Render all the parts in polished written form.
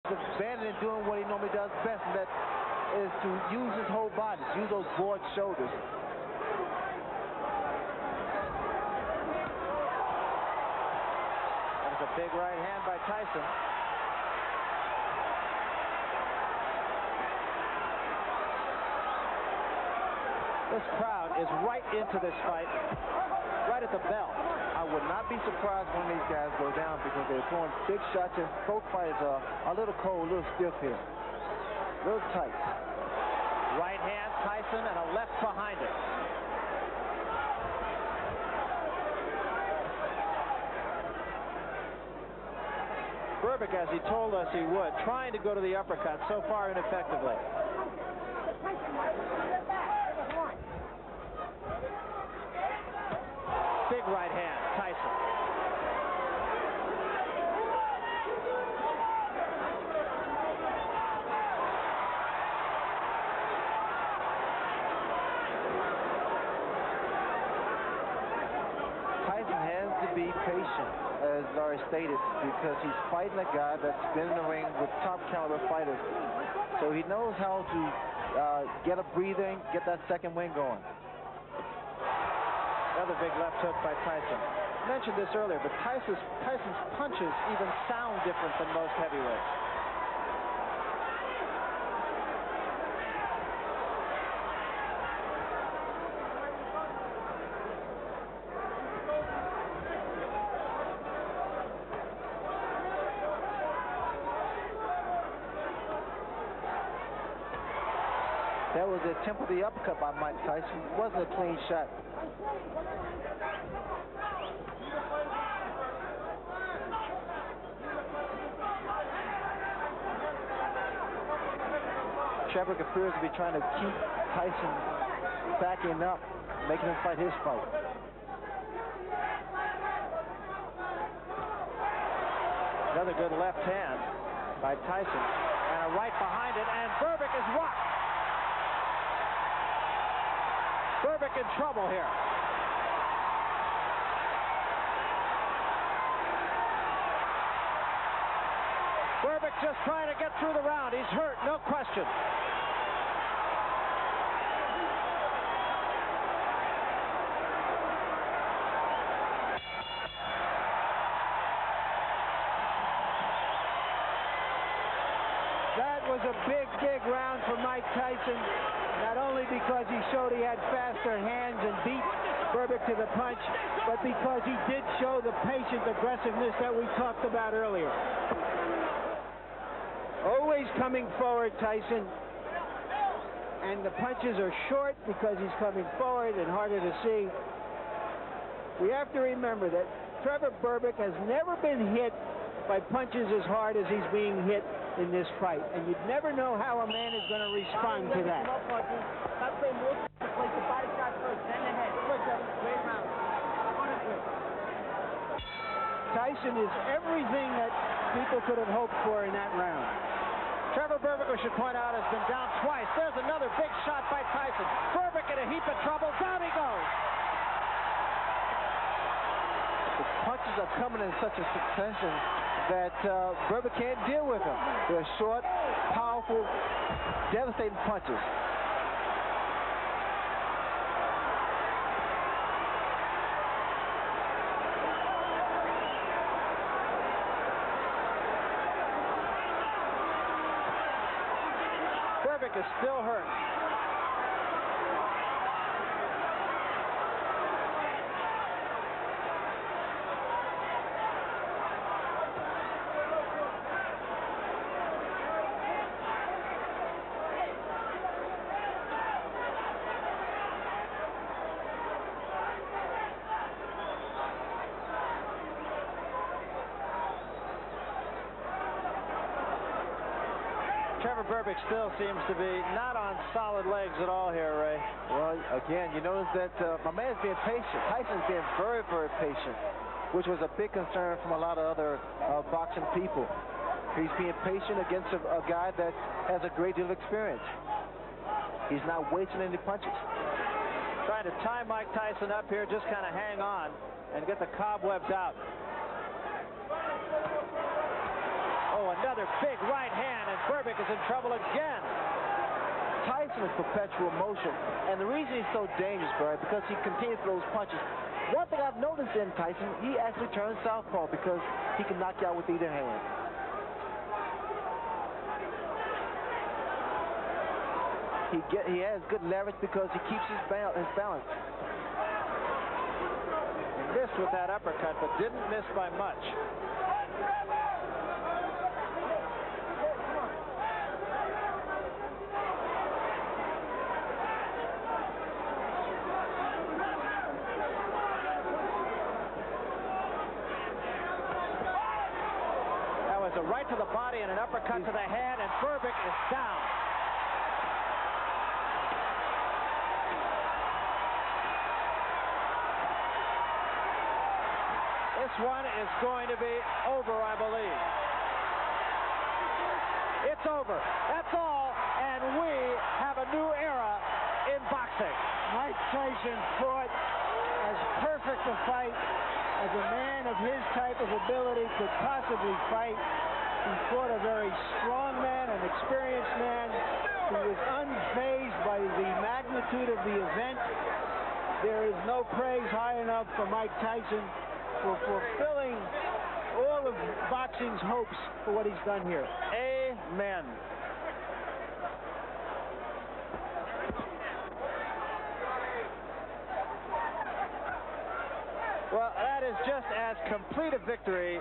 Abandoned and doing what he normally does best, and that is to use his whole body, use those broad shoulders. There's a big right hand by Tyson. This crowd is right into this fight, right at the bell. I would not be surprised when these guys go down because they're throwing big shots, and both fighters are a little cold, a little stiff here. A little tight. Right hand, Tyson, and a left behind it. Berbick, as he told us he would, trying to go to the uppercut, so far ineffectively. Big right hand, Tyson. Tyson has to be patient, as Larry stated, because he's fighting a guy that's been in the ring with top caliber fighters. So he knows how to get a breather and get that second wind going. Another big left hook by Tyson. I mentioned this earlier, but Tyson's punches even sound different than most heavyweights. That was the attempt of the uppercut by Mike Tyson. It wasn't a clean shot. Trevor appears to be trying to keep Tyson backing up, making him fight his fight. Another good left hand by Tyson, and a right behind it, and Berbick is rocked. Berbick in trouble here. Berbick just trying to get through the round. He's hurt, no question. That was a big, big round for Mike Tyson. Not only because he showed he had faster hands and beat Berbick to the punch, but because he did show the patient aggressiveness that we talked about earlier. Always coming forward, Tyson. And the punches are short because he's coming forward and harder to see. We have to remember that Trevor Berbick has never been hit by punches as hard as he's being hit in this fight. And you'd never know how a man is going to respond to that. Tyson is everything that people could have hoped for in that round. Trevor Berbick, we should point out, has been down twice. There's another big shot by Tyson. Berbick in a heap of trouble. Down he goes. The punches are coming in such a succession that Berbick can't deal with them. They're short, powerful, devastating punches. Berbick is still hurt. Trevor Berbick still seems to be not on solid legs at all here, Ray. Well, again, you notice that my man's being patient. Tyson's being very, very patient, which was a big concern from a lot of other boxing people. He's being patient against a guy that has a great deal of experience. He's not wasting any punches. Trying to tie Mike Tyson up here, just kind of hang on and get the cobwebs out. Oh, another big right hand. Berbick is in trouble again. Tyson is perpetual motion, and the reason he's so dangerous, Barry, because he continues those punches. One thing I've noticed in Tyson, he actually turns southpaw because he can knock you out with either hand. He has good leverage because he keeps his balance. He missed with that uppercut, but didn't miss by much. That was a right to the body and an uppercut to the head, and Berbick is down. This one is going to be over, I believe. It's over. That's all, and we have a new era in boxing. Mike Tyson fought as perfect a fight as a man of his type of ability could possibly fight. He fought a very strong man, an experienced man. He was unfazed by the magnitude of the event. There is no praise high enough for Mike Tyson for fulfilling all of boxing's hopes for what he's done here. Amen. Well, that is just as complete a victory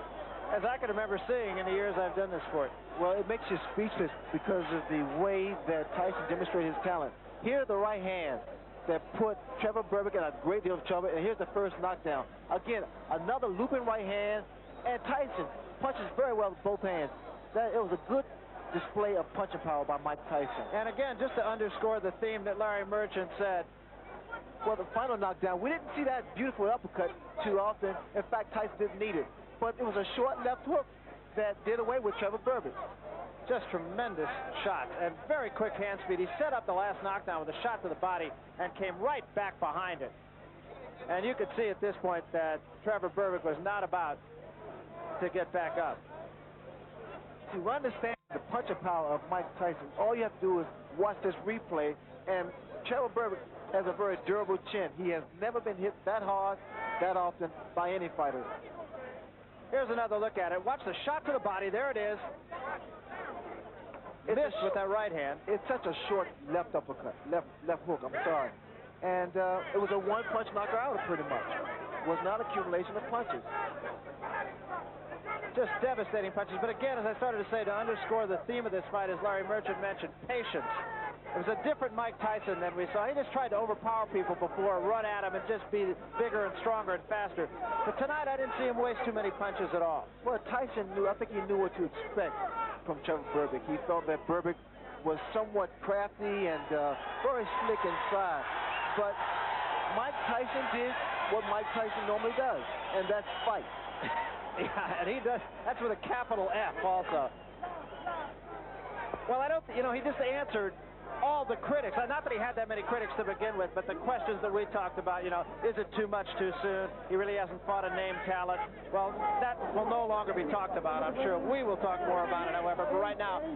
as I can remember seeing in the years I've done this sport. Well, it makes you speechless because of the way that Tyson demonstrated his talent. Here's the right hand that put Trevor Berbick in a great deal of trouble, and here's the first knockdown. Again, another looping right hand, and Tyson punches very well with both hands. It was a good display of punching power by Mike Tyson. And again, just to underscore the theme that Larry Merchant said, well, the final knockdown, we didn't see that beautiful uppercut too often. In fact, Tyson didn't need it. But it was a short left hook that did away with Trevor Berbick. Just tremendous shots and very quick hand speed. He set up the last knockdown with a shot to the body and came right back behind it. And you could see at this point that Trevor Berbick was not about to get back up. To understand the punching power of Mike Tyson, all you have to do is watch this replay, and Trevor Berbick has a very durable chin. He has never been hit that hard, that often by any fighter. Here's another look at it. Watch the shot to the body. There it is. Missed with that right hand. It's such a short left uppercut, left hook, I'm sorry. And it was a one-punch knocker out pretty much. It was not accumulation of punches. Just devastating punches. But again, as I started to say, to underscore the theme of this fight, as Larry Merchant mentioned, patience. It was a different Mike Tyson than we saw. He just tried to overpower people before, run at him, and just be bigger and stronger and faster. But tonight, I didn't see him waste too many punches at all. Well, Tyson knew, I think he knew what to expect from Trevor Berbick. He felt that Berbick was somewhat crafty and very slick inside. But Mike Tyson did what Mike Tyson normally does, and that's fight. Yeah, and he does. That's with a capital F also. Well, I don't, he just answered all the critics. Not that he had that many critics to begin with, but the questions that we talked about, is it too much too soon? He really hasn't fought a name talent. Well, that will no longer be talked about. I'm sure we will talk more about it, however. But right now,